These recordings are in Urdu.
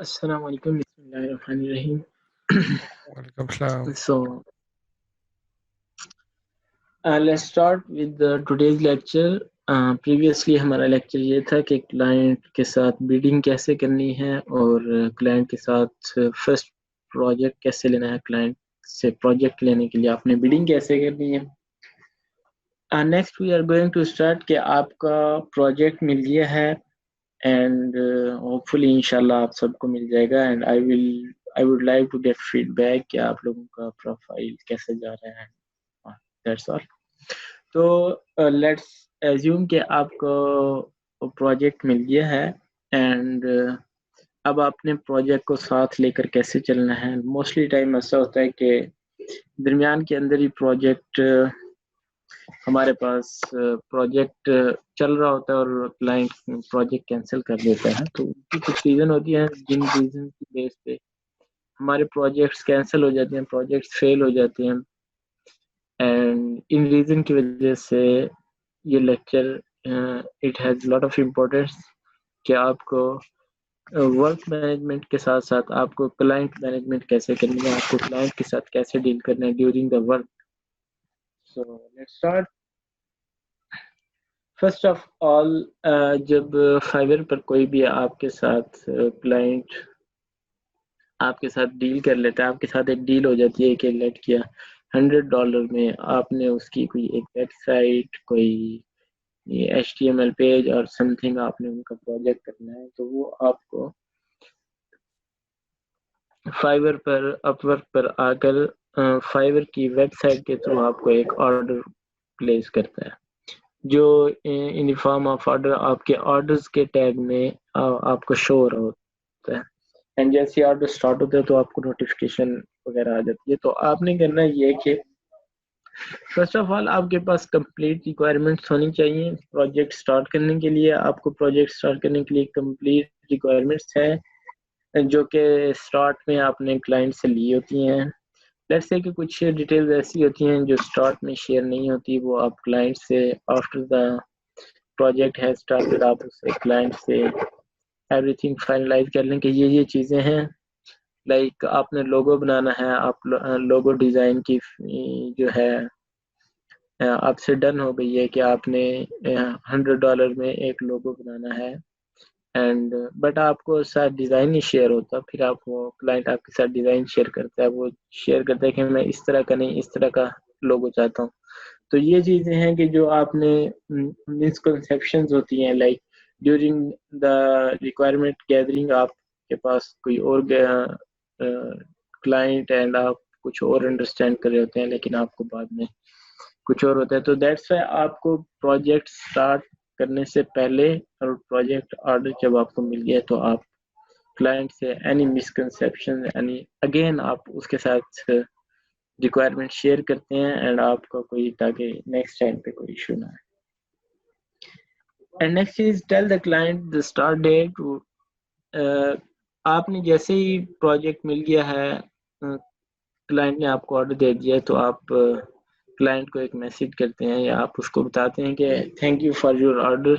Assalamu alaikum. Bismillahirrahmanirrahim. وعلیکم السلام. So, let's start with the today's lecture. Previously ہمارا لیکچر یہ تھا کہ کلائنٹ کے ساتھ بیڈنگ کیسے کرنی ہے اور کلائنٹ کے ساتھ فرسٹ پروجیکٹ کیسے لینا ہے. کلائنٹ سے پروجیکٹ لینے کے لیے آپ نے بیڈنگ کیسے کرنی ہے. Next we are going to start کہ آپ کا پروجیکٹ مل گیا ہے اینڈ ہوپ فلی انشاءاللہ آپ سب کو مل جائے گا. And I would like to get feedback کہ آپ لوگوں کا پروفائل کیسے جا رہا ہے. That's all. تو لیٹس ایزیوم کہ آپ کو پروجیکٹ مل گیا ہے اینڈ اب آپ نے پروجیکٹ کو ساتھ لے کر کیسے چلنا ہے. موسٹلی ٹائم ایسا ہوتا ہے کہ درمیان کے اندر ہی پروجیکٹ ہمارے پاس پروجیکٹ چل رہا ہوتا ہے اور کلائنٹ پروجیکٹ کینسل کر دیتا ہے. تو ان کی کچھ ریزن ہوتی ہیں جن ریزن کی بیس پہ ہمارے پروجیکٹس کینسل ہو جاتے ہیں, پروجیکٹس فیل ہو جاتے ہیں. اینڈ ان ریزن کی وجہ سے یہ lecture it has lot of importance کہ آپ کو ورک مینجمنٹ کے ساتھ ساتھ آپ کو کلائنٹ مینجمنٹ کیسے کرنی ہے, آپ کو کلائنٹ کے ساتھ کیسے ڈیل کرنا ہے during the work. So let's start. First of آل جب فائور پر کوئی بھی آپ کے ساتھ کلائنٹ آپ کے ساتھ ڈیل کر لیتا ہے, آپ کے ساتھ ایک ڈیل ہو جاتی ہے کہ لیٹ کیا $100 میں آپ نے اس کی کوئی ایک ویب سائٹ, کوئی HTML پیج اور سم تھنگ آپ نے ان کا پروجیکٹ کرنا ہے, تو وہ آپ کو فائور پر اپ ورک پر آ کر فائور کی ویب سائٹ کے تھرو آپ کو ایک آرڈر پلیس کرتا ہے جو ان فارم آف آرڈر آپ کے آرڈرز کے ٹیگ میں آپ کو شو ہو رہا ہوتا ہے. اینڈ جیسے آرڈر اسٹارٹ ہوتا ہے تو آپ کو نوٹیفیکیشن وغیرہ آ جاتی ہے. تو آپ نے کرنا یہ کہ فرسٹ آف آل آپ کے پاس کمپلیٹ ریکوائرمنٹس ہونی چاہیے پروجیکٹ اسٹارٹ کرنے کے لیے. آپ کو پروجیکٹ اسٹارٹ کرنے کے لیے کمپلیٹ ریکوائرمنٹس ہیں جو کہ اسٹارٹ میں آپ نے کلائنٹ سے لی ہوتی ہیں. لیٹس سے کہ کچھ ڈیٹیلز ایسی ہوتی ہیں جو اسٹارٹ میں شیئر نہیں ہوتی, وہ آپ کلائنٹ سے after the project has started آپ اس سے کلائنٹ سے ایوری تھنگ فائنلائز کر لیں کہ یہ چیزیں ہیں. لائک آپ نے لوگو بنانا ہے, آپ لوگو ڈیزائن کی جو ہے آپ سے ڈن ہو گئی ہے کہ آپ نے $100 میں ایک لوگو بنانا ہے اینڈ بٹ آپ کو ساتھ ڈیزائن نہیں شیئر ہوتا. پھر آپ وہ کلائنٹ آپ کے ساتھ ڈیزائن شیئر کرتا ہے, وہ شیئر کرتا ہے کہ میں اس طرح کا نہیں اس طرح کا لوگو چاہتا ہوں. تو یہ چیزیں ہیں کہ جو آپ نے مسکنسیپشنز ہوتی ہیں like during the requirement gathering آپ کے پاس کوئی اور کلائنٹ اینڈ آپ کچھ اور انڈرسٹینڈ کر رہے ہوتے ہیں لیکن آپ کو بعد میں کچھ اور ہوتا ہے. تو دیٹس وائی آپ کو پروجیکٹ اسٹارٹ کرنے سے پہلے اور پروجیکٹ آرڈر جب آپ کو مل گیا تو آپ کلائنٹ سے اینی مسکنسیپشن اگین آپ اس کے ساتھ ریکوائرمنٹ شیئر کرتے ہیں اینڈ آپ کا کوئی تاکہ نیکسٹ ٹائم پہ کوئی ایشو نہ ہے. And next is tell the client the start date. آپ نے جیسے ہی پروجیکٹ مل گیا ہے کلائنٹ نے آپ کو آرڈر دے دیا تو آپ کلائنٹ کو ایک میسج کرتے ہیں یا آپ اس کو بتاتے ہیں کہ thank you for your order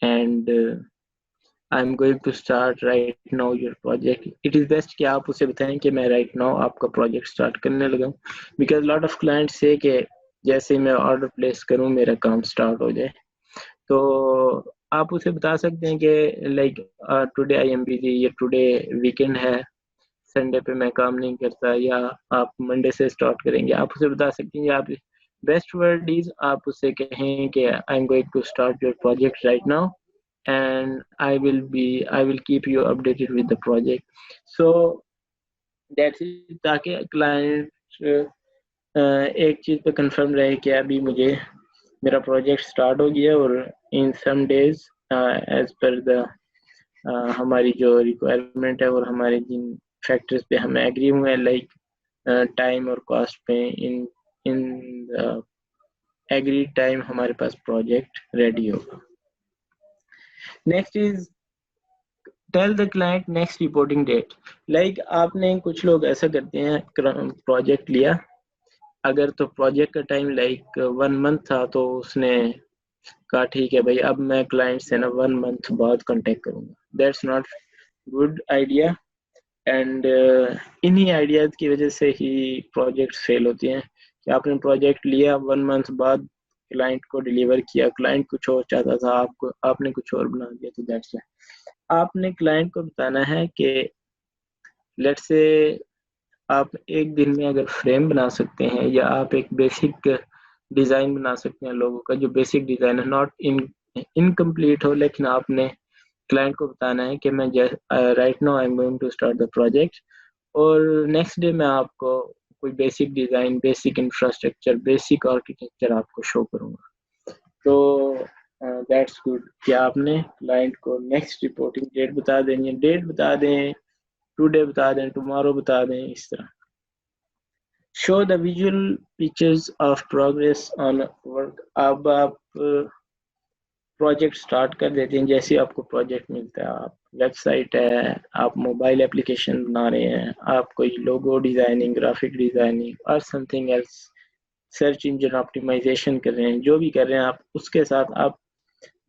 and I am going to start right now your project. It is best کہ آپ اسے بتائیں کہ میں رائٹ ناؤ آپ کا پروجیکٹ اسٹارٹ کرنے لگا ہوں, بیکاز لاٹ آف کلائنٹس سے کہ جیسے ہی میں آرڈر پلیس کروں میرا کام اسٹارٹ ہو جائے. تو آپ اسے بتا سکتے ہیں کہ like today I am busy, یا ٹوڈے ویکینڈ ہے, سنڈے پہ میں کام نہیں کرتا, یا آپ منڈے سے اسٹارٹ کریں گے. آپ اسے بتا سکتے ہیں یا آپ بیسٹ ورڈ از آپ اسے کہیں کہ I am going to start your project right now and I will keep you updated with the project. So that's it, تاکہ کلائنٹ ایک چیز پہ کنفرم رہے کہ ابھی مجھے میرا پروجیکٹ اسٹارٹ ہو گیا اور ان سم ڈیز ایز پر دا ہماری جو ریکوائرمنٹ ہے اور ہمارے جن فیکٹرز پہ ہمیں ایگری ہوئے ہیں لائک ٹائم اور کاسٹ پہ ان ایگری ٹائم ہمارے پاس پروجیکٹ ریڈی ہوگا. Next is tell the client next reporting date. Like آپ نے کچھ لوگ ایسا کرتے ہیں پروجیکٹ لیا, اگر تو پروجیکٹ کا ٹائم لائک 1 month تھا تو اس نے کہا ٹھیک ہے بھائی اب میں کلائنٹ سے نا 1 month بعد کانٹیکٹ کروں گا. That's not good idea. And انہی آئیڈیاز کی وجہ سے ہی پروجیکٹ فیل ہوتے ہیں کہ آپ نے پروجیکٹ لیا 1 منتھ بعد کلائنٹ کو ڈیلیور کیا, کلائنٹ کچھ اور چاہتا تھا, آپ نے کچھ اور بنا دیا. تو دیٹس آپ نے کلائنٹ کو بتانا ہے کہ لیٹ سے آپ ایک دن میں اگر فریم بنا سکتے ہیں یا آپ ایک بیسک ڈیزائن بنا سکتے ہیں لوگوں کا, جو بیسک ڈیزائن ہے ناٹ انکمپلیٹ ہو, لیکن آپ نے کلائنٹ کو بتانا ہے کہ میں right now I am going to start the project, اور نیکسٹ ڈے میں آپ کو کوئی basic design, basic infrastructure, basic architecture آپ کو شو کروں گا. تو دیٹس گڈ کہ آپ نے کلائنٹ کو نیکسٹ رپورٹنگ ڈیٹ بتا دینی ہے, ڈیٹ بتا دیں, ٹوڈے بتا دیں, ٹمارو بتا دیں, اس طرح. Show the visual pictures of progress on work. اب آپ پروجیکٹ سٹارٹ کر دیتے ہیں, جیسے آپ کو پروجیکٹ ملتا ہے, آپ ویب سائٹ ہے, آپ موبائل اپلیکیشن بنا رہے ہیں, آپ کوئی لوگو ڈیزائننگ, گرافک ڈیزائننگ اور something else, search engine optimisation کر رہے ہیں, جو بھی کر رہے ہیں آپ, اس کے ساتھ آپ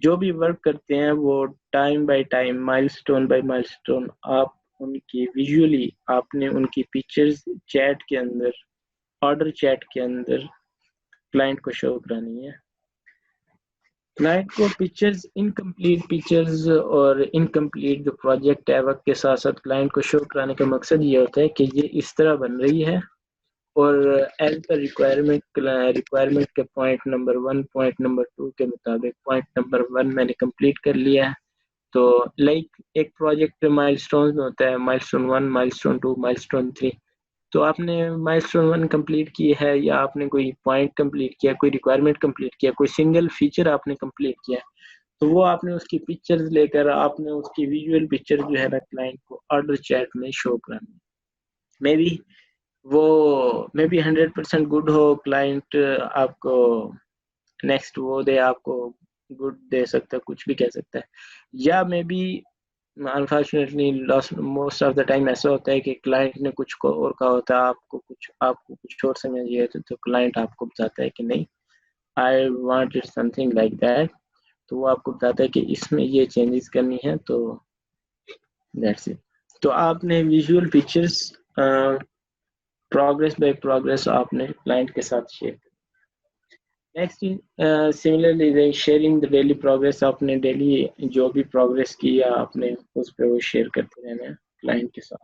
جو بھی ورک کرتے ہیں وہ ٹائم بائی ٹائم, مائل سٹون بائی مائل سٹون, آپ ان کی ویژولی آپ نے ان کی پکچرز چیٹ کے اندر, آرڈر چیٹ کے اندر کلائنٹ کو شو کرانی ہے. کلائنٹ کو پکچرز, انکمپلیٹ پکچرز اور انکمپلیٹ جو پروجیکٹ ہے وقت کے ساتھ ساتھ کلائنٹ کو شو کرانے کا مقصد یہ ہوتا ہے کہ یہ اس طرح بن رہی ہے, اور ایز پر ریکوائرمنٹ کے پوائنٹ نمبر 1, پوائنٹ نمبر 2 کے مطابق پوائنٹ نمبر 1 میں نے کمپلیٹ کر لیا ہے. تو لائک ایک پروجیکٹ مائل سٹون ہوتا ہے, مائل سٹون 1, مائل سٹون 2, مائل سٹون 3. تو آپ نے مائل سٹون 1 کمپلیٹ کی ہے, یا آپ نے کوئی پوائنٹ کمپلیٹ کیا, کوئی ریکوائرمنٹ کمپلیٹ کیا, کوئی سنگل فیچر آپ نے کمپلیٹ کیا, تو وہ آپ نے اس کی پکچرز لے کر آپ نے اس کی ویژول پکچر جو ہے نا کلائنٹ کو آرڈر چیٹ میں شو کرانی. مے بی 100% گڈ ہو, کلائنٹ آپ کو نیکسٹ وہ دے, آپ کو گڈ دے سکتا ہے, کچھ بھی کہہ سکتا ہے, یا maybe unfortunately most of the time ایسا ہوتا ہے کہ کلائنٹ نے کچھ کو اور کہا ہوتا ہے, آپ کو کچھ اور سمجھ گیا, تو کلائنٹ آپ کو بتاتا ہے کہ نہیں, I want it some thing like that. تو وہ آپ کو بتاتا ہے کہ اس میں یہ چینجز کرنی ہے. تو دیٹس اٹ. تو آپ نے visual pictures progress by progress آپ نے کلائنٹ کے ساتھ شیئر کرنا. Next similarly sharing the daily progress. آپ نے ڈیلی جو بھی پروگریس کیا آپ نے اس پہ وہ شیئر کرتے رہنا ہے کلائنٹ کے ساتھ.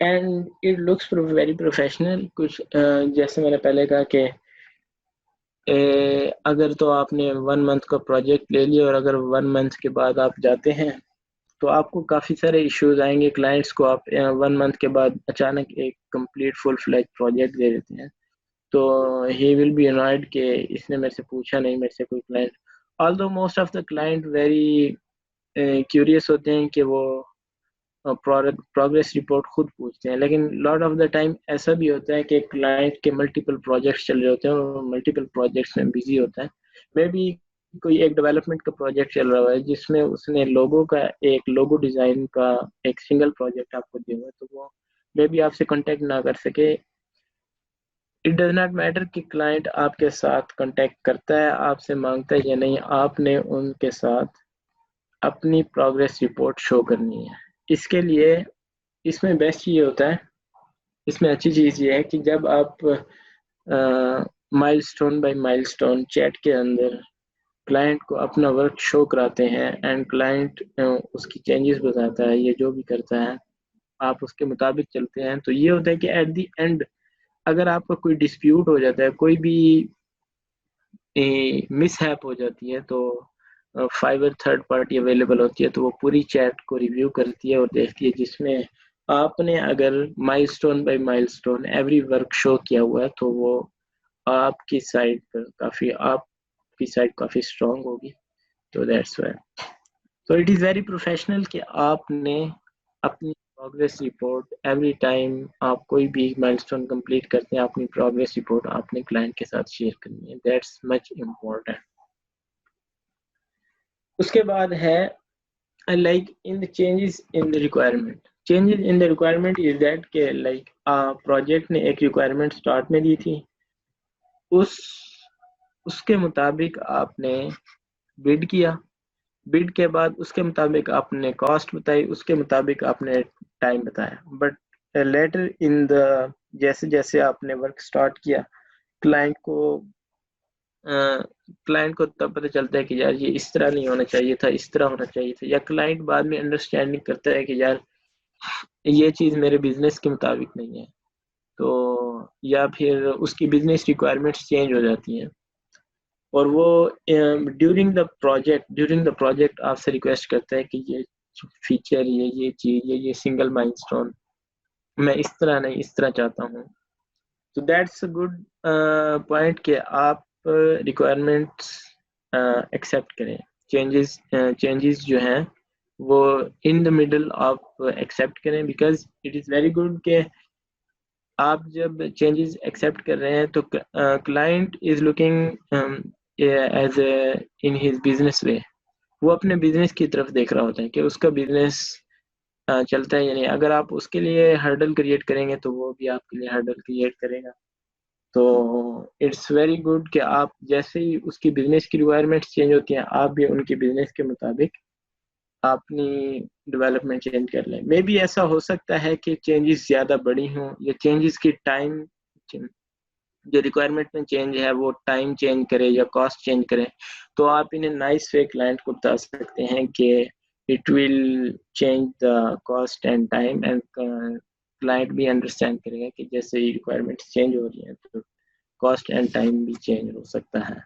And it looks very professional. کچھ جیسے میں نے پہلے کہا کہ اگر تو آپ نے 1 منتھ کا پروجیکٹ لے لیا, اور اگر 1 منتھ کے بعد آپ جاتے ہیں تو آپ کو کافی سارے ایشوز آئیں گے. کلائنٹس کو آپ 1 منتھ کے بعد اچانک ایک کمپلیٹ فل فلیج پروجیکٹ دے دیتے ہیں, تو ہی ول بی انوائڈ کہ اس نے میرے سے پوچھا نہیں, میرے سے کوئی client. آلدو most of the client very curious ہوتے ہیں کہ وہ پروگریس رپورٹ خود پوچھتے ہیں, لیکن لاٹ آف دا ٹائم ایسا بھی ہوتا ہے کہ کلائنٹ کے ملٹیپل پروجیکٹس چل رہے ہوتے ہیں, اور ملٹیپل پروجیکٹس میں بزی ہوتا ہے. مے بی کوئی ایک ڈیولپمنٹ کا پروجیکٹ چل رہا ہے جس میں اس نے لوگو کا, ایک لوگو ڈیزائن کا ایک سنگل پروجیکٹ آپ کو دیا ہوا ہے, تو وہ مے بی آپ سے کانٹیکٹ نہ کر سکے. اٹ ڈز ناٹ میٹر کہ کلائنٹ آپ کے ساتھ کانٹیکٹ کرتا ہے, آپ سے مانگتا ہے یا نہیں, آپ نے ان کے ساتھ اپنی پروگریس رپورٹ شو کرنی ہے. اس کے لیے اس میں بیسٹ یہ ہوتا ہے, اس میں اچھی چیز یہ ہے کہ جب آپ مائل سٹون بائی مائل سٹون چیٹ کے اندر کلائنٹ کو اپنا ورک شو کراتے ہیں, اینڈ کلائنٹ اس کی چینجز بتاتا ہے, یہ جو بھی کرتا ہے آپ اس کے مطابق چلتے ہیں, تو یہ ہوتا ہے کہ ایٹ دی اینڈ اگر آپ کا کوئی ڈسپیوٹ ہو جاتا ہے, کوئی بھی مس ہیپ ہو جاتی ہے, تو فائبر تھرڈ پارٹی اویلیبل ہوتی ہے, تو وہ پوری چیٹ کو ریویو کرتی ہے اور دیکھتی ہے, جس میں آپ نے اگر مائل سٹون بائی مائل سٹون ایوری ورک شو کیا ہوا ہے, تو وہ آپ کی سائڈ پر کافی اسٹرانگ ہوگی. تو دیٹس وائی. تو اٹ از ویری پروفیشنل کہ آپ نے اپنی پروگریس رپورٹ ایوری ٹائم آپ کوئی بھی مائلسٹون کمپلیٹ کرتے ہیں, اپنی پروگریس رپورٹ آپ نے کلائنٹ کے ساتھ شیئر کرنی ہے. That's much important. اس کے بعد ہے like in the changes in the requirement. Changes in the requirement is that کہ لائک پروجیکٹ نے ایک ریکوائرمنٹ اسٹارٹ میں دی تھی, اس کے مطابق آپ نے بڈ کیا, بڈ کے بعد اس کے مطابق آپ نے کاسٹ بتائی, اس کے مطابق آپ نے ٹائم بتایا. بٹ لیٹر ان دا جیسے جیسے آپ نے ورک سٹارٹ کیا, کلائنٹ کو تب پتہ چلتا ہے کہ یار یہ اس طرح نہیں ہونا چاہیے تھا, اس طرح ہونا چاہیے تھا, یا کلائنٹ بعد میں انڈرسٹینڈنگ کرتا ہے کہ یار یہ چیز میرے بزنس کے مطابق نہیں ہے, تو یا پھر اس کی بزنس ریکوائرمنٹس چینج ہو جاتی ہیں, اور وہ ڈیورنگ دا پروجیکٹ آپ سے ریکویسٹ کرتا ہے کہ یہ فیچر, یہ چیز, یہ سنگل مائلسٹون میں اس طرح نہیں اس طرح چاہتا ہوں. تو دیٹس اے گڈ پوائنٹ کہ آپ ریکوائرمنٹس ایکسیپٹ کریں, چینجز جو ہیں وہ ان دا مڈل آپ ایکسیپٹ کریں, because it is very good کہ آپ جب چینجز ایکسیپٹ کر رہے ہیں تو client is looking as a in his business way, وہ اپنے بزنس کی طرف دیکھ رہا ہوتا ہے کہ اس کا بزنس چلتا ہے یا نہیں. اگر آپ اس کے لیے ہرڈل کریٹ کریں گے تو وہ بھی آپ کے لیے ہرڈل کریٹ کرے گا. تو اٹس ویری گڈ کہ آپ جیسے ہی اس کی بزنس کی ریکوائرمنٹس چینج ہوتی ہیں, آپ بھی ان کی بزنس کے مطابق اپنی ڈیولپمنٹ چینج کر لیں. مے بی ایسا ہو سکتا ہے کہ چینجز زیادہ بڑی ہوں, یا چینجز کی ٹائم جو ریکوائرمنٹ میں چینج ہے وہ ٹائم چینج کرے یا کاسٹ چینج کرے, تو آپ انہیں نائس وے کلائنٹ کو بتا سکتے ہیں کہ it will change the cost and time, and client بھی انڈرسٹینڈ کرے گا کہ جیسے ہی ریکوائرمنٹس چینج ہو رہی ہیں تو کاسٹ اینڈ ٹائم بھی چینج ہو سکتا ہے.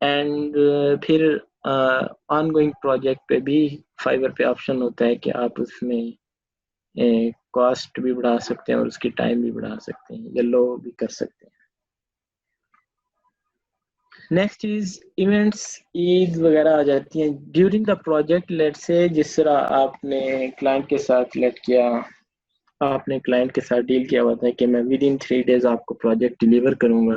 اینڈ پھر آن گوئنگ پروجیکٹ پہ بھی فائبر پہ آپشن ہوتا ہے کہ آپ اس میں کاسٹ بھی بڑھا سکتے ہیں اور اس کی ٹائم بھی بڑھا سکتے ہیں یا لو بھی کر سکتے ہیں. نیکسٹ از ایونٹس, عید وغیرہ آ جاتی ہیں ڈیورنگ دا پروجیکٹ. لیٹ سے جس طرح آپ نے کلائنٹ کے ساتھ آپ نے کلائنٹ کے ساتھ ڈیل کیا ہوا تھا کہ میں ود ان 3 days آپ کو پروجیکٹ ڈلیور کروں گا,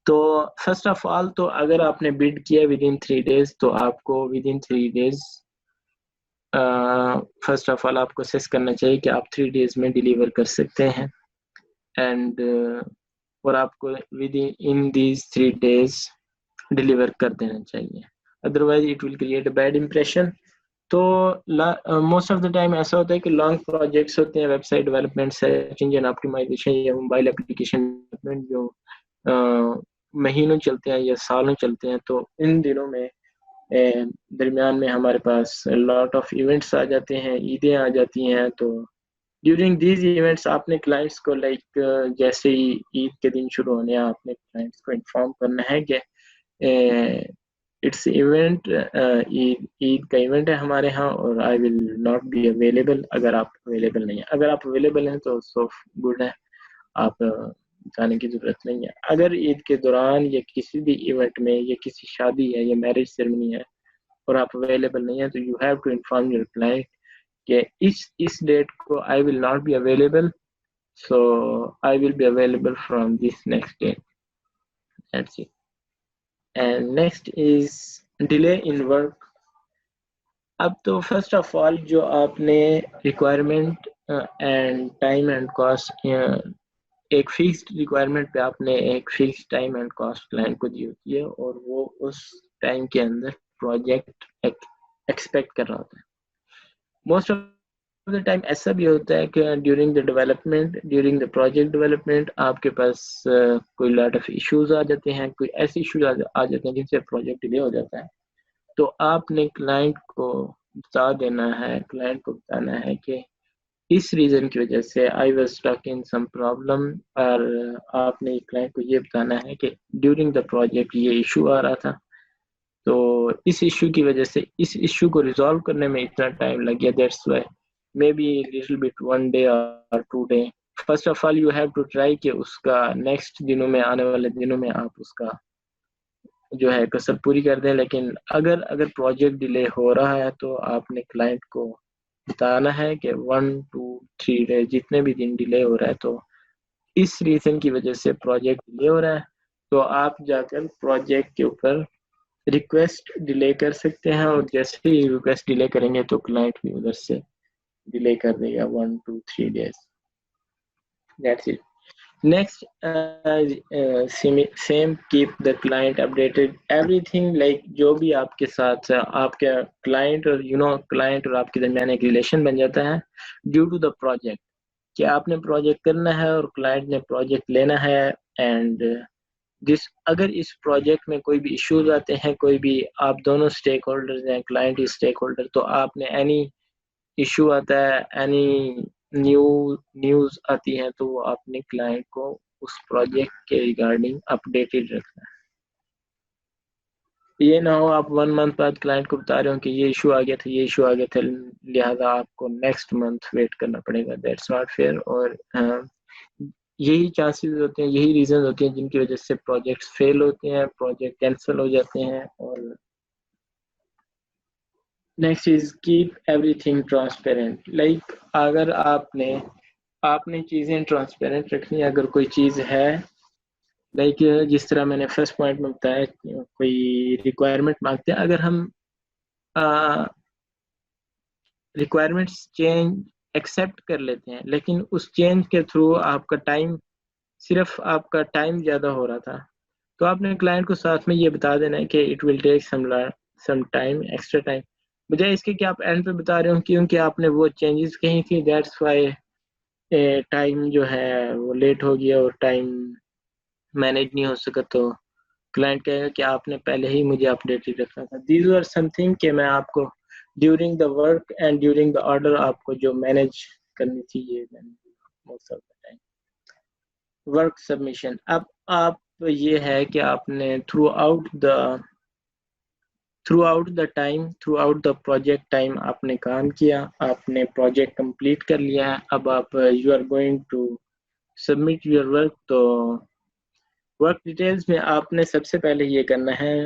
تو فرسٹ آف آل تو اگر آپ نے بڈ کیا ود ان 3 days تو آپ کو with in 3 days first of آل آپ کو اسیس کرنا چاہیے کہ آپ 3 days میں ڈلیور کر سکتے ہیں, اینڈ اور آپ کو within these 3 days deliver کر دینا چاہیے, otherwise it will create a bad impression. تو موسٹ آف دا ٹائم ایسا ہوتا ہے کہ لانگ پروجیکٹس ہوتے ہیں, website development, search engine optimisation یا موبائل اپلیکیشن ڈیولپمنٹ, جو مہینوں چلتے ہیں یا سالوں چلتے ہیں. تو ان دنوں میں درمیان میں ہمارے پاس لاٹ آف ایونٹس آ جاتے ہیں, عیدیں آ جاتی ہیں. تو ڈیورنگ دیز ایونٹس آپ نے کلائنٹس کو جیسے ہی عید کے دن شروع ہونے, آپ نے کلائنٹس کو انفارم کرنا ہے کہ اٹس ایونٹ, عید کا ایونٹ ہے ہمارے ہاں, اور آئی ول ناٹ بی اویلیبل. اگر آپ اویلیبل نہیں ہیں, اگر آپ اویلیبل ہیں تو سو گڈ ہے, آپ جانے کی ضرورت نہیں ہے. اگر عید کے دوران یا کسی بھی ایونٹ میں یا کسی شادی ہے یا میرج سیرمنی ہے اور آپ اویلیبل نہیں ہیں, تو you have to inform your client کہ اس ڈیٹ کو I will not be available, so I will be available from this next date. That's it. And next is delay in work. اب تو فرسٹ آف آل جو آپ نے requirement and time and cost, ایک فکسڈ ریکوائرمنٹ پہ آپ نے ایک fixed time and cost client کو دی ہوتی ہے, اور وہ اس ٹائم کے اندر پروجیکٹ ایکسپیکٹ کر رہا ہوتا ہے. موسٹ آف دا ٹائم ایسا بھی ہوتا ہے کہ ڈیورنگ دا پروجیکٹ ڈیولپمنٹ آپ کے پاس کوئی لاٹ آف ایشوز آ جاتے ہیں, کوئی ایسے ایشوز آ جاتے ہیں جن سے پروجیکٹ ڈیلے ہو جاتا ہے. تو آپ نے کلائنٹ کو بتانا ہے کہ اس ریزن کی وجہ سے I was stuck in some problem, اور آپ نے کلائنٹ کو یہ بتانا ہے کہ ڈیورنگ دا پروجیکٹ یہ ایشو آ رہا تھا, تو اس ایشو کی وجہ سے اس ایشو کو ریزالو کرنے میں اتنا ٹائم لگ گیا. That's why maybe little bit 1 day or 2 day. First of all you have to try کہ اس کا نیکسٹ دنوں میں, آنے والے دنوں میں آپ اس کا جو ہے کسر پوری کر دیں. لیکن اگر پروجیکٹ ڈیلے ہو رہا ہے تو آپ نے کلائنٹ کو بتانا ہے کہ 1 to 3 days جتنے بھی دن ڈیلے ہو رہا ہے, تو اس ریزن کی وجہ سے پروجیکٹ ڈیلے ہو رہا ہے, تو آپ جا کر پروجیکٹ کے اوپر ریکویسٹ ڈیلے کر سکتے ہیں, اور جیسے ہی ریکویسٹ ڈیلے کریں گے تو کلائنٹ بھی ادھر سے ڈیلے کر دے گا 1 to 3 days. That's it. Next, same keep the client updated everything, like جو بھی آپ کے ساتھ آپ کے client اور client اور آپ کے درمیان ایک ریلیشن بن جاتا ہے ڈیو ٹو دا پروجیکٹ کہ آپ نے پروجیکٹ کرنا ہے اور کلائنٹ نے پروجیکٹ لینا ہے. اینڈ اگر اس پروجیکٹ میں کوئی بھی ایشوز آتے ہیں, کوئی بھی آپ دونوں اسٹیک ہولڈرز ہیں, کلائنٹ اسٹیک ہولڈر, تو آپ نے اینی ایشو آتا ہے, اینی نیوز آتی ہے, تو وہ اپنے کلائنٹ کو اس پروجیکٹ کے ریگارڈنگ اپڈیٹڈ رکھنا ہے. یہ نہ ہو آپ 1 منتھ بعد کلائنٹ کو بتا رہے ہو کہ یہ ایشو آ گیا تھا, یہ ایشو آ گیا تھا, لہٰذا آپ کو نیکسٹ منتھ ویٹ کرنا پڑے گا. That's not fair. اور یہی چانسز ہوتے ہیں, یہی ریزنز ہوتے ہیں جن کی وجہ سے پروجیکٹس فیل ہوتے ہیں, پروجیکٹ کینسل ہو جاتے ہیں. اور next is keep every thing transparent. Like اگر آپ نے چیزیں ٹرانسپیرنٹ رکھنی, اگر کوئی چیز ہے لائک جس طرح میں نے فرسٹ پوائنٹ میں بتایا, کوئی ریکوائرمنٹ مانگتے ہیں, اگر ہم ریکوائرمنٹس چینج ایکسیپٹ کر لیتے ہیں لیکن اس چینج کے تھرو آپ کا ٹائم آپ کا ٹائم زیادہ ہو رہا تھا, تو آپ نے کلائنٹ کو ساتھ میں یہ بتا دینا ہے کہ it will take some time, extra time, بجائے اس کے کہ آپ اینڈ پہ بتا رہے ہو کیونکہ آپ نے وہ چینجز کہی تھی, دیٹس وائی ٹائم جو ہے وہ لیٹ ہو گیا اور ٹائم مینیج نہیں ہو سکا. تو کلائنٹ کہے گا کہ آپ نے پہلے ہی مجھے اپڈیٹڈ رکھنا تھا. دیز آر سم تھنگ کہ میں آپ کو during the work and during the order آپ کو جو مینیج کرنی تھی, یہ most of the time. Work submission, اب آپ یہ ہے کہ آپ نے through out the project time آپ نے کام کیا, آپ نے پروجیکٹ کمپلیٹ کر لیا ہے, اب آپ you are going to submit your work. تو ورک ڈیٹیلز میں آپ نے سب سے پہلے یہ کرنا ہے,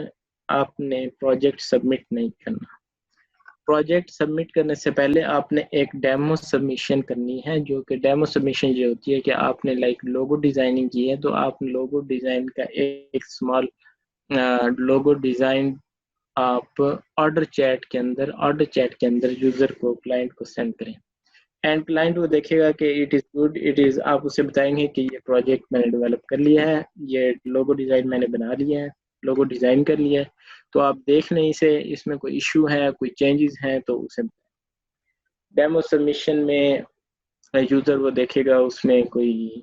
آپ نے پروجیکٹ سبمٹ نہیں کرنا. پروجیکٹ سبمٹ کرنے سے پہلے آپ نے ایک ڈیمو سبمیشن کرنی ہے, جو کہ ڈیمو سبمیشن یہ ہوتی ہے کہ آپ نے لائک لوگو ڈیزائننگ کی ہے, تو آپ لوگو ڈیزائن کا ایک اسمال لوگو ڈیزائن آپ آرڈر چیٹ کے اندر یوزر کو, کلائنٹ کو سینڈ کریں. اینڈ کلائنٹ وہ دیکھے گا کہ اٹ از گڈ, آپ اسے بتائیں گے کہ یہ پروجیکٹ میں نے ڈیولپ کر لیا ہے, یہ لوگو ڈیزائن میں نے بنا لیا ہے, لوگو ڈیزائن کر لیا ہے, تو آپ دیکھ لیں اسے, اس میں کوئی ایشو ہے, کوئی چینجز ہیں تو اسے ڈیمو سبمیشن میں یوزر وہ دیکھے گا, اس میں کوئی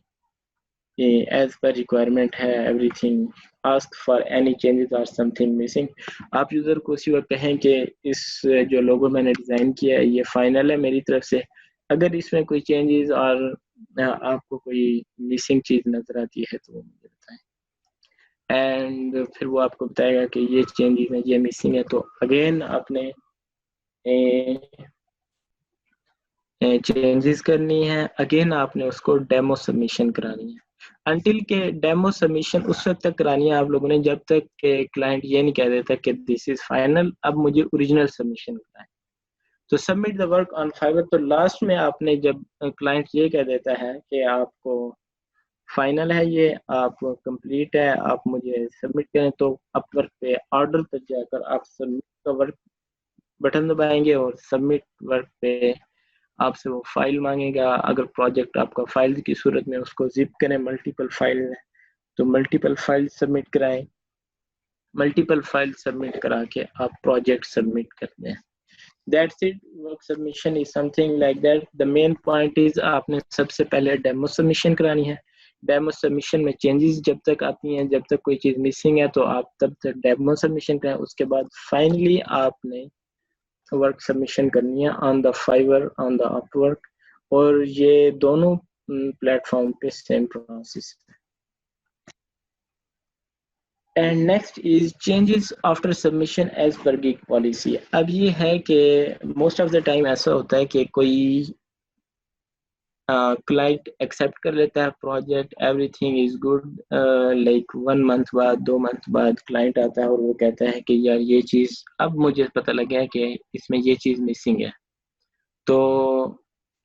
ایز پر ریکوائرمنٹ ہے everything, ask for any changes are something missing. آپ یوزر کو اسی وقت کہیں کہ اس جو لوگو میں نے ڈیزائن کیا ہے یہ فائنل ہے میری طرف سے, اگر اس میں کوئی چینجز اور آپ کو کوئی مسنگ چیز نظر آتی ہے تو وہ مجھے بتائیں. اینڈ پھر وہ آپ کو بتائے گا کہ یہ چینجز ہیں, یہ مسنگ ہے, تو اگین آپ نے چینجز کرنی ہے, اگین آپ نے اس کو ڈیمو سبمیشن کرانی ہے. انٹل کہ ڈیمو سبمیشن اس وقت تک کرانی ہے آپ لوگوں نے جب تک کہ کلائنٹ یہ نہیں کہہ دیتا کہ دس از فائنل, اب مجھے اوریجنل سبمیشن کرنا ہے. تو سبمٹ دا ورک آن فائور, تو لاسٹ میں آپ نے جب کلائنٹ یہ کہہ دیتا ہے کہ آپ کو فائنل ہے, یہ آپ کمپلیٹ ہے, آپ مجھے سبمٹ کریں, تو اپ ورک پہ آرڈر تک جا کر آپ سبمٹ کا ورک بٹن دبائیں گے اور سبمٹ ورک پہ آپ سے وہ فائل مانگے گا. اگر پروجیکٹ آپ کا فائل کی صورت میں, اس کو زپ کریں ملٹیپل فائل میں, تو ملٹیپل فائل سبمٹ کرائیں, ملٹیپل فائل سبمٹ کرا کے آپ پروجیکٹ سبمٹ کرتے ہیں. That's it. Work submission is something like that. The main point is آپ نے سب سے پہلے ڈیمو سبمیشن کرانی ہے. ڈیمو سبمیشن میں چینجز جب تک آتی ہیں, جب تک کوئی چیز مسنگ ہے تو آپ تب تک ڈیمو سبمیشن کریں. اس کے بعد فائنلی آپ نے ورک سبمیشن کرنی ہے آن دا فائور, آن دا اپ ورک, اور یہ دونوں پلیٹ فارم پہ سیم پروسیس ہے. And next is changes after submission as per gig policy. اب یہ ہے کہ موسٹ آف دا ٹائم ایسا ہوتا ہے کہ کوئی کلائنٹ ایکسیپٹ کر لیتا ہے project, every thing is good, like 1 month بعد 2 منتھ بعد کلائنٹ آتا ہے اور وہ کہتا ہے کہ یار یہ چیز اب مجھے پتہ لگا ہے کہ اس میں یہ چیز مسنگ ہے. تو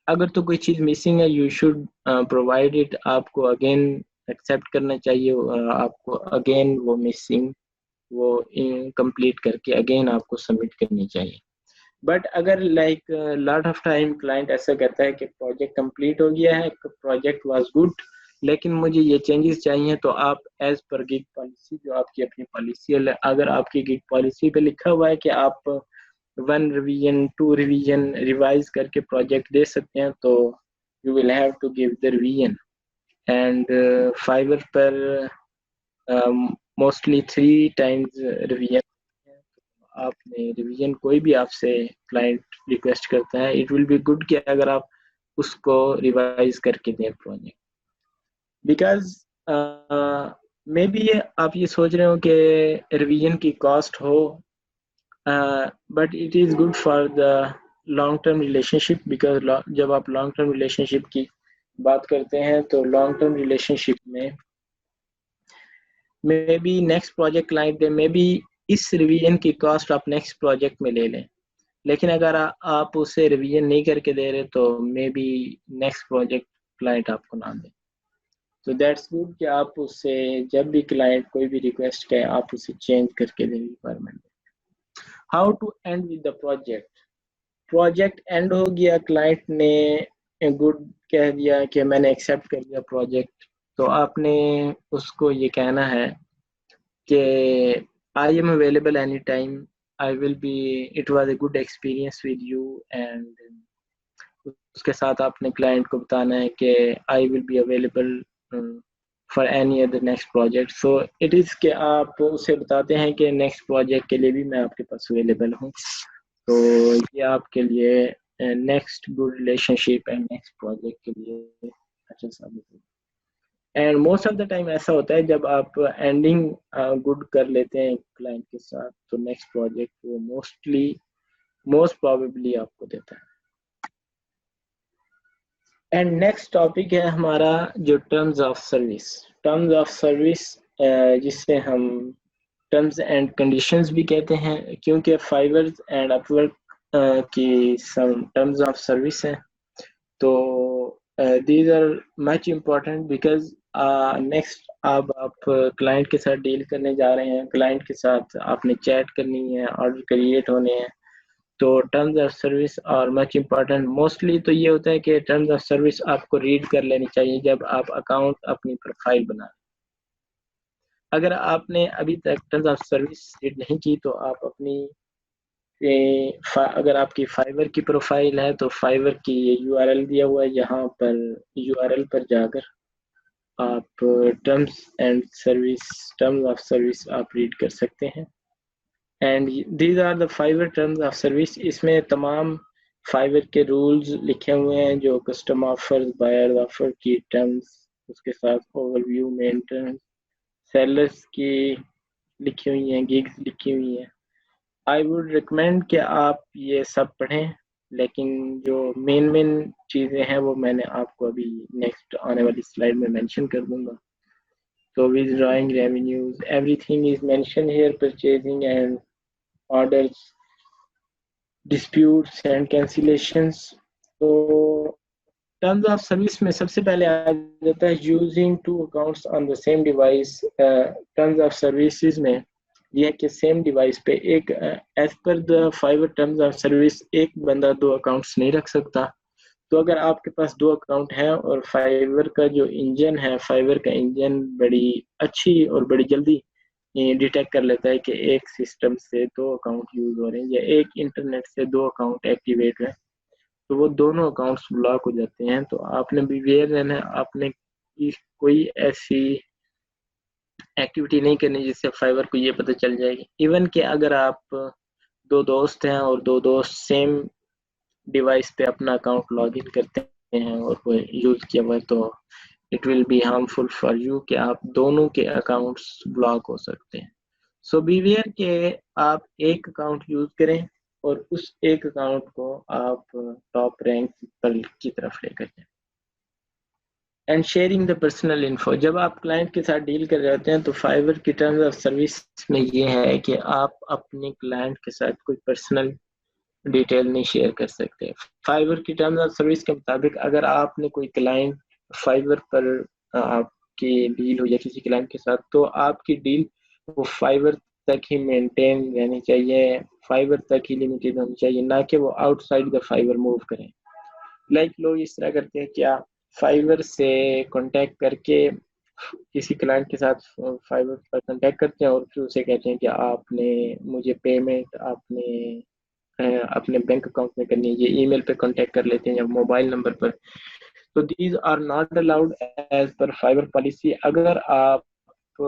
اگر تو کوئی چیز مسنگ ہے, یو شوڈ پرووائڈ اٹ, آپ کو اگین ایکسیپٹ کرنا چاہیے, آپ کو اگین وہ مسنگ وہ کمپلیٹ کر کے اگین آپ کو سبمٹ کرنی چاہیے. بٹ اگر like lot of time client ایسا کہتا ہے کہ پروجیکٹ کمپلیٹ ہو گیا ہے, پروجیکٹ واز گڈ, لیکن مجھے یہ چینجز چاہیے، تو آپ ایز پر گگ پالیسی، جو آپ کی اپنی پالیسی ہے، اگر آپ کی گگ پالیسی پہ لکھا ہوا ہے کہ آپ 1 ریویژن 2 ریویژن ریوائز کر کے پروجیکٹ دے سکتے ہیں، تو you will have to give the revision. And Fiverr پر موسٹلی 3 ٹائمز ریویژن. آپ نے ریویژن کوئی بھی آپ سے کلائنٹ ریکویسٹ کرتا ہے، اٹ ول بی گڈ کہ اگر آپ اس کو ریوائز کر کے دیں پروجیکٹ. بیکاز مے بی آپ یہ سوچ رہے ہو کہ ریویژن کی cost who, but it is good for the long term relation ship. Because جب آپ لانگ ٹرم ریلیشن شپ کی بات کرتے ہیں تو لانگ ٹرم ریلیشن شپ میں maybe next project client دے، مے بی اس ریویژن کی کاسٹ آپ نیکسٹ پروجیکٹ میں لے لیں. لیکن اگر آپ اسے ریویژن نہیں کر کے دے رہے تو maybe next project client آپ کو نہ دیں. تو دیٹس گڈ کہ آپ اس سے جب بھی کلائنٹ کوئی بھی ریکویسٹ کرے آپ اسے چینج کر کے دیں requirement. How to end with the project end ہو گیا، کلائنٹ نے گڈ کہہ دیا کہ میں نے ایکسیپٹ کر لیا پروجیکٹ، تو آپ نے اس کو یہ کہنا ہے کہ I am available any time, I will be, it was a good experience with you. And اس کے ساتھ آپ نے کلائنٹ کو بتانا ہے کہ I will be available for any other next project. So it is کہ آپ اسے بتاتے ہیں کہ نیکسٹ پروجیکٹ کے لیے بھی میں آپ کے پاس اویلیبل ہوں. تو یہ آپ کے لیے next good relation ship and next project کے لیے اچھا ثابت ہوگا. And most of the time ایسا ہوتا ہے جب آپ اینڈنگ گڈ کر لیتے ہیں کلائنٹ کے ساتھ تو نیکسٹ پروجیکٹ وہ موسٹ پروبیبلی آپ کو دیتا ہے. اینڈ نیکسٹ ٹاپک ہے ہمارا جو ٹرمز آف سروس، جس سے ہم ٹرمز اینڈ کنڈیشنز بھی کہتے ہیں، کیونکہ فائبر اینڈ اپ ورک کی سم ٹرمز آف سروس ہیں. تو these are much important because next اب آپ کلائنٹ کے ساتھ ڈیل کرنے جا رہے ہیں، کلائنٹ کے ساتھ آپ نے چیٹ کرنی ہے، آرڈر کریٹ ہونے ہیں، تو ٹرمز آف سروس اور مچ امپورٹنٹ. موسٹلی تو یہ ہوتا ہے کہ ٹرمز آف سروس آپ کو ریڈ کر لینی چاہیے جب آپ اکاؤنٹ اپنی پروفائل بنا. اگر آپ نے ابھی تک ٹرمز آف سروس ریڈ نہیں کی تو آپ اپنی اگر آپ کی فائبر کی پروفائل ہے تو فائبر کی یو آر ایل دیا ہوا ہے، یہاں پر یو آر ایل پر جا کر آپ ٹرمز آف سروس آپ ریڈ کر سکتے ہیں. And these are the Fiverr terms of service. اس میں تمام فائبر کے رولز لکھے ہوئے ہیں، جو کسٹم آفر، بائر آفر کی ٹرمز، اس کے ساتھ اوور ویو مینٹیننس، سیلرز کی لکھی ہوئی ہیں، گگز لکھی ہوئی ہیں. آئی ووڈ ریکمینڈ کہ آپ یہ سب پڑھیں، لیکن جو مین چیزیں ہیں وہ میں نے آپ کو ابھی نیکسٹ آنے والی سلائیڈ میں مینشن کر دوں گا. تو withdrawing revenues, everything is mentioned here, purchasing and orders, disputes and cancellations. تو ٹرمز آف سروس میں سب سے پہلے آ جاتا ہے using two accounts on the same device. Terms of services میں یہ ہے کہ سیم ڈیوائس پہ ایک as per the Fiverr terms of service ایک بندہ 2 اکاؤنٹس نہیں رکھ سکتا. تو اگر آپ کے پاس 2 اکاؤنٹ ہیں اور فائبر کا جو انجن ہے، فائبر کا انجن بڑی اچھی اور بڑی جلدی ڈیٹیکٹ کر لیتا ہے کہ ایک سسٹم سے 2 اکاؤنٹ یوز ہو رہے ہیں یا ایک انٹرنیٹ سے 2 اکاؤنٹ ایکٹیویٹ ہیں، تو وہ دونوں اکاؤنٹس بلاک ہو جاتے ہیں. تو آپ نے بھی اویئر رہنا ہے، آپ نے کوئی ایسی ایکٹیویٹی نہیں کرنی جس سے فائبر کو یہ پتہ چل جائے گی. ایون کہ اگر آپ 2 دوست ہیں اور 2 دوست سیم ڈیوائس پہ اپنا اکاؤنٹ لاگ ان کرتے ہیں اور وہ یوز کیا ہوا ہے تو it will be harmful for you کہ آپ دونوں کے اکاؤنٹس بلاک ہو سکتے ہیں. سو بی ویئر کہ آپ ایک اکاؤنٹ یوز کریں اور اس ایک اکاؤنٹ کو آپ ٹاپ رینک پر کی طرف لے کر جائیں. And sharing the personal info. جب آپ کلائنٹ کے ساتھ ڈیل کر رہے ہوتے ہیں تو فائبر کی ٹرمز آف سروس میں یہ ہے کہ آپ اپنے کلائنٹ کے ساتھ کوئی پرسنل ڈیٹیل نہیں شیئر کر سکتے. فائبر کی ٹرمز آف سروس کے مطابق اگر آپ نے کوئی کلائنٹ فائبر پر آپ کی ڈیل ہو یا کسی کلائنٹ کے ساتھ، تو آپ کی ڈیل وہ فائبر تک ہی مینٹین رہنی چاہیے، فائبر تک ہی لمیٹڈ ہونی چاہیے، نہ کہ وہ out side the fibre move کریں. لوگ اس طرح کرتے ہیں کیا فائور سے کانٹیکٹ کر کے کسی کلائنٹ کے ساتھ فائور پر کانٹیکٹ کرتے ہیں اور پھر اسے کہتے ہیں کہ آپ نے مجھے پیمنٹ آپ نے اپنے بینک اکاؤنٹ میں کرنی ہے. یہ ای میل پہ کانٹیکٹ کر لیتے ہیں یا موبائل نمبر پر. تو these are not allowed as per Fiverr policy. اگر آپ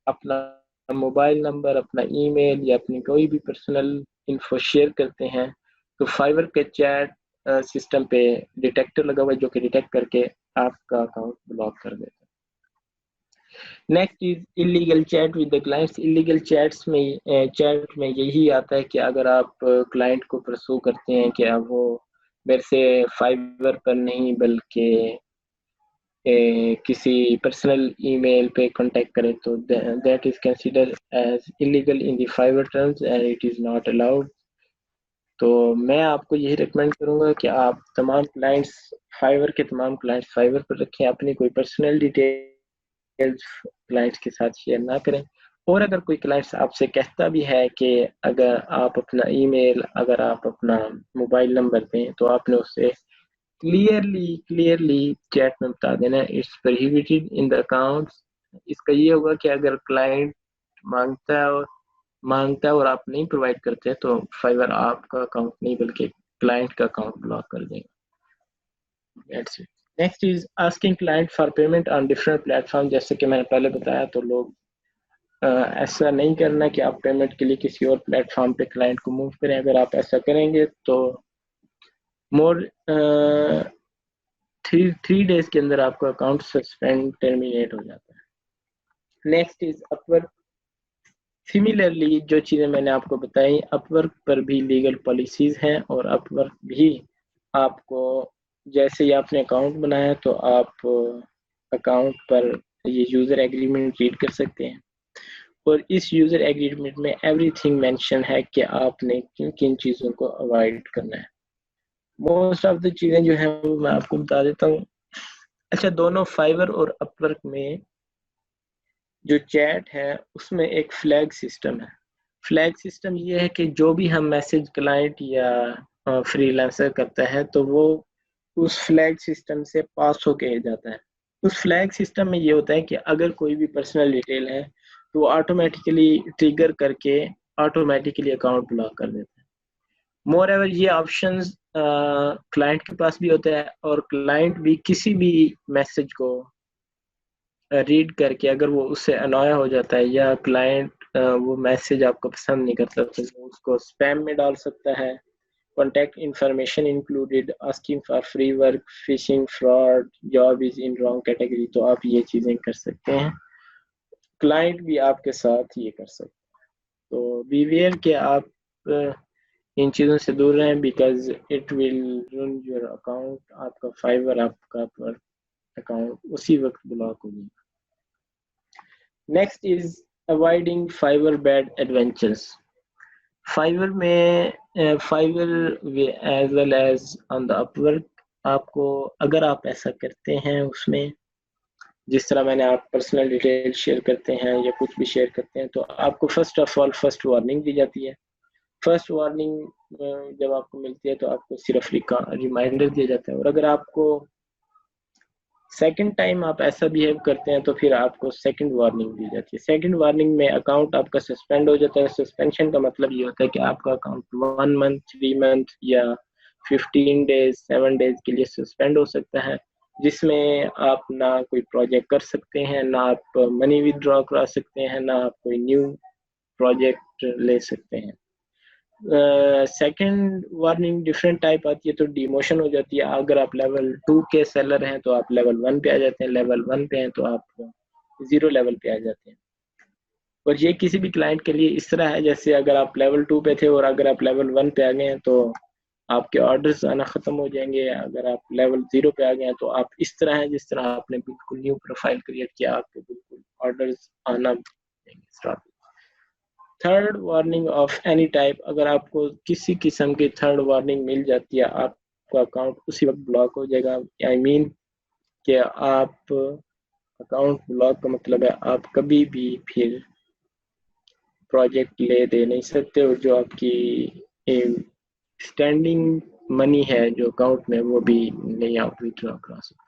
اپنا موبائل نمبر اپنا ای میل یا اپنی کوئی بھی پرسنل انفو شیئر کرتے ہیں تو فائور کے چیٹ سسٹم پہ ڈیٹیکٹر لگا ہوا ہے جو کہ ڈیٹیکٹ کر کے آپ کا اکاؤنٹ بلاک کر دیتا ہے. Next is illegal chat with the clients. Illegal chat میں یہی آتا ہے کہ اگر آپ کلائنٹ کو پرسو کرتے ہیں کہ اب وہ میرے سے فائبر پر نہیں بلکہ کسی پرسنل ای میل پہ کانٹیکٹ کرے تو that is consider as illegal in the fibre terms and it is not allowed. تو میں آپ کو یہی ریکمینڈ کروں گا کہ آپ تمام کلائنٹس تمام کلائنٹس فائبر پر رکھیں. اپنی کوئی پرسنل ڈیٹیلز کلائنٹس کے ساتھ شیئر نہ کریں. اور اگر کوئی کلائنٹس آپ سے کہتا بھی ہے کہ اگر آپ اپنا ای میل اگر آپ اپنا موبائل نمبر دیں تو آپ نے اس سے کلیئرلی چیٹ میں بتا دینا it's prohibited in the account. اس کا یہ ہوگا کہ اگر کلائنٹ مانگتا ہے اور آپ نہیں پرووائڈ کرتے تو فائبر آپ کا اکاؤنٹ نہیں بلکہ کلائنٹ کا اکاؤنٹ بلاک کر دے گا. Next is asking client for payment on different platform. جیسے کہ میں نے پہلے بتایا تو لوگ ایسا نہیں کرنا کہ آپ پیمنٹ کے لیے کسی اور پلیٹ فارم پہ کلائنٹ کو موو کریں. اگر آپ ایسا کریں گے تو مور 3 days کے اندر آپ کا اکاؤنٹ سسپینڈ ٹرمینیٹ ہو جاتا ہے. Next is اپورک. سملرلی جو چیزیں میں نے آپ کو بتائی اپورک پر بھی لیگل پالیسیز ہیں اور اپورک بھی آپ کو جیسے ہی آپ نے اکاؤنٹ بنایا تو آپ اکاؤنٹ پر یہ یوزر ایگریمنٹ ریڈ کر سکتے ہیں اور اس یوزر ایگریمنٹ میں ایوری تھنگ مینشن ہے کہ آپ نے کن کن چیزوں کو اوائڈ کرنا ہے. موسٹ آف دی چیزیں جو ہیں وہ میں آپ کو بتا دیتا ہوں. اچھا دونوں فائبر اور اپورک میں جو چیٹ ہے اس میں ایک فلیگ سسٹم ہے. فلیگ سسٹم یہ ہے کہ جو بھی ہم میسج کلائنٹ یا فری لانسر کرتا ہے تو وہ اس فلیگ سسٹم سے پاس ہو کے جاتا ہے. اس فلیگ سسٹم میں یہ ہوتا ہے کہ اگر کوئی بھی پرسنل ڈیٹیل ہے تو وہ آٹومیٹیکلی ٹریگر کر کے آٹومیٹیکلی اکاؤنٹ بلاک کر دیتا ہے. مور ایور یہ آپشنز کلائنٹ کے پاس بھی ہوتا ہے اور کلائنٹ بھی کسی بھی میسج کو ریڈ کر کے اگر وہ اس سے انویا ہو جاتا ہے یا کلائنٹ وہ میسج آپ کو پسند نہیں کرتا تو وہ اس کو اسپیم میں ڈال سکتا ہے. Contact information included asking for free work phishing fraud job is in wrong category. تو آپ یہ چیزیں کر سکتے ہیں. کلائنٹ بھی آپ کے ساتھ یہ کر سکتے ہیں. تو بی ویئر کہ آپ ان چیزوں سے دور رہیں because it will run your account. آپ کا فائبر آپ کا اکاؤنٹ اسی وقت بلاک ہو گیا. Next is avoiding Fiverr bad adventures. Fiverr میں Fiverr as well as on the Upwork آپ کو اگر آپ ایسا کرتے ہیں اس میں جس طرح میں نے آپ پرسنل ڈیٹیل شیئر کرتے ہیں یا کچھ بھی شیئر کرتے ہیں تو آپ کو first of all first warning دی جاتی ہے. فرسٹ وارننگ جب آپ کو ملتی ہے تو آپ کو صرف ریمائنڈر دیا جاتا ہے اور اگر آپ کو سیکنڈ ٹائم آپ ایسا بیہیو کرتے ہیں تو پھر آپ کو سیکنڈ وارننگ دی جاتی ہے. سیکنڈ وارننگ میں اکاؤنٹ آپ کا سسپینڈ ہو جاتا ہے. سسپینشن کا مطلب یہ ہوتا ہے کہ آپ کا اکاؤنٹ 1 month 3 month یا 15 days 7 days کے لیے سسپینڈ ہو سکتا ہے جس میں آپ نہ کوئی پروجیکٹ کر سکتے ہیں نہ آپ منی ودرا کرا سکتے ہیں نہ آپ کوئی نیو پروجیکٹ لے سکتے ہیں. سیکنڈ وارننگ ڈفرینٹ ٹائپ آتی ہے تو ڈیموشن ہو جاتی ہے. اگر آپ لیول 2 کے سیلر ہیں تو آپ لیول 1 پہ آ جاتے ہیں. لیول 1 پہ ہیں تو آپ 0 لیول پہ آ جاتے ہیں. اور یہ کسی بھی کلائنٹ کے لیے اس طرح ہے جیسے اگر آپ لیول 2 پہ تھے اور اگر آپ لیول 1 پہ آ گئے ہیں تو آپ کے آرڈرز آنا ختم ہو جائیں گے. اگر آپ لیول 0 پہ آ گئے ہیں تو آپ اس طرح ہیں جس طرح آپ نے بالکل نیو پروفائل کریٹ کیا آپ کے بالکل آرڈرز آنا start. Third warning of any type. اگر آپ کو کسی قسم کی تھرڈ وارننگ مل جاتی ہے آپ کا اکاؤنٹ اسی وقت بلاک ہو جائے گا. آئی مین کہ آپ اکاؤنٹ بلاک کا مطلب ہے آپ کبھی بھی پھر پروجیکٹ لے دے نہیں سکتے اور جو آپ کی اسٹینڈنگ منی ہے جو اکاؤنٹ میں وہ بھی نہیں آپ وتھڈرا کرا سکتے.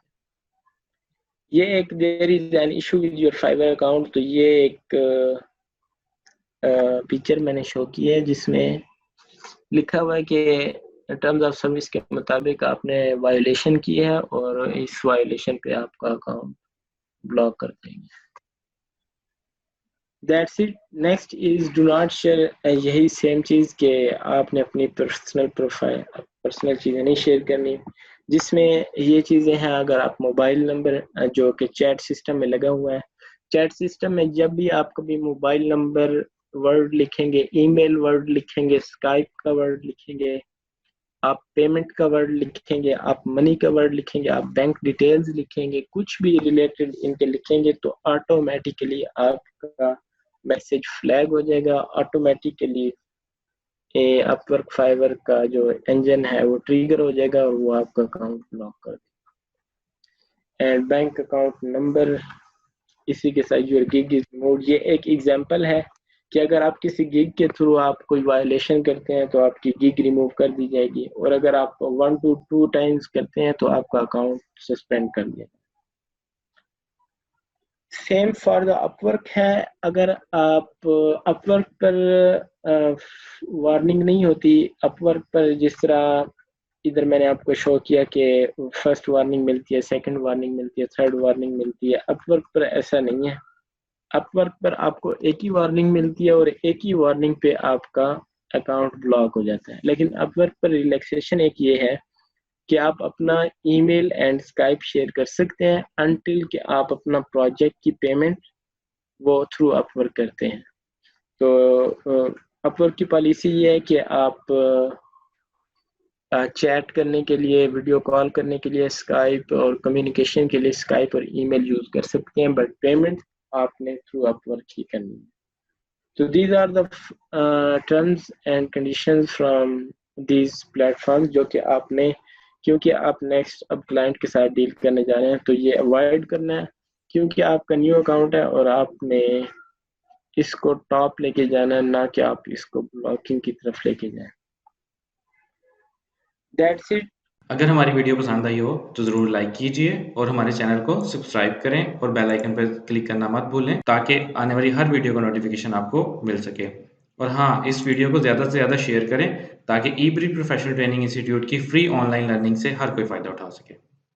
یہ ایک there is an issue with your Fiverr account، تو یہ ایک پکچر میں نے شو کی ہے جس میں لکھا ہوا ہے کہ ٹرمز آف سروس کے مطابق آپ نے وائلیشن کی ہے اور اس وائلیشن پہ آپ کا اکاؤنٹ بلاک کر دیں گے. That's it. Next is do not share. یہی سیم چیز کہ آپ نے اپنی پرسنل چیزیں نہیں شیئر کرنی، جس میں یہ چیزیں ہیں اگر آپ موبائل نمبر جو کہ چیٹ سسٹم میں لگا ہوا ہے، چیٹ سسٹم میں جب بھی آپ کبھی موبائل نمبر ورڈ لکھیں گے، ای میل ورڈ لکھیں گے، اسکائپ کا ورڈ لکھیں گے، آپ پیمنٹ کا ورڈ لکھیں گے، آپ منی کا ورڈ لکھیں گے، آپ بینک ڈیٹیلز لکھیں گے، کچھ بھی ریلیٹڈ ان کے لکھیں گے تو آٹومیٹیکلی آپ کا میسج فلیگ ہو جائے گا، آٹومیٹیکلی اپ ورک فائبر کا جو انجن ہے وہ ٹریگر ہو جائے گا اور وہ آپ کا اکاؤنٹ بلاک کر دے گا. اینڈ بینک اکاؤنٹ نمبر اسی کے ساتھ یور گگ از ریمووڈ. یہ ایک ایگزامپل ہے کہ اگر آپ کسی گگ کے تھرو آپ کوئی وائلیشن کرتے ہیں تو آپ کی گگ ریموو کر دی جائے گی، اور اگر آپ 1 to 2 ٹائمز کرتے ہیں تو آپ کا اکاؤنٹ سسپینڈ کر دیا جائے گا. Same for the Upwork ہے. اگر آپ اپ ورک پر وارننگ نہیں ہوتی، اپ ورک پر جس طرح ادھر میں نے آپ کو شو کیا کہ فرسٹ وارننگ ملتی ہے، سیکنڈ وارننگ ملتی ہے، تھرڈ وارننگ ملتی ہے، اپ ورک پر ایسا نہیں ہے. اپ ورک پر آپ کو ایک ہی وارننگ ملتی ہے اور ایک ہی وارننگ پہ آپ کا اکاؤنٹ بلاک ہو جاتا ہے. لیکن اپ ورک پر ریلیکسیشن ایک یہ ہے کہ آپ اپنا ای میل اینڈ اسکائپ شیئر کر سکتے ہیں انٹل کہ آپ اپنا پروجیکٹ کی پیمنٹ وہ تھرو اپ ورک کرتے ہیں. تو اپ ورک کی پالیسی یہ ہے کہ آپ چیٹ کرنے کے لیے، ویڈیو کال کرنے کے لیے اسکائپ اور کمیونیکیشن کے لیے اسکائپ اور ای میل یوز کر سکتے ہیں، بٹ پیمنٹ آپ نے تھرو اپ ورک ہی کرنی ہے. تو these are the terms and conditions from these platforms جو کہ آپ نے، کیونکہ آپ نیکسٹ اب کلائنٹ کے ساتھ ڈیل کرنے جا رہے ہیں تو یہ اوائڈ کرنا ہے، کیونکہ آپ کا نیو اکاؤنٹ ہے اور آپ نے اس کو ٹاپ لے کے جانا ہے، نہ کہ آپ اس کو بلاکنگ کی طرف لے کے جائیں. That's it. اگر ہماری ویڈیو پسند آئی ہو تو ضرور لائک کیجئے اور ہمارے چینل کو سبسکرائب کریں اور بیل آئیکن پر کلک کرنا مت بھولیں تاکہ آنے والی ہر ویڈیو کا نوٹیفیکیشن آپ کو مل سکے. اور ہاں، اس ویڈیو کو زیادہ سے زیادہ شیئر کریں تاکہ ای بری پروفیشنل ٹریننگ انسٹیٹیوٹ کی فری آن لائن لرننگ سے ہر کوئی فائدہ اٹھا سکے.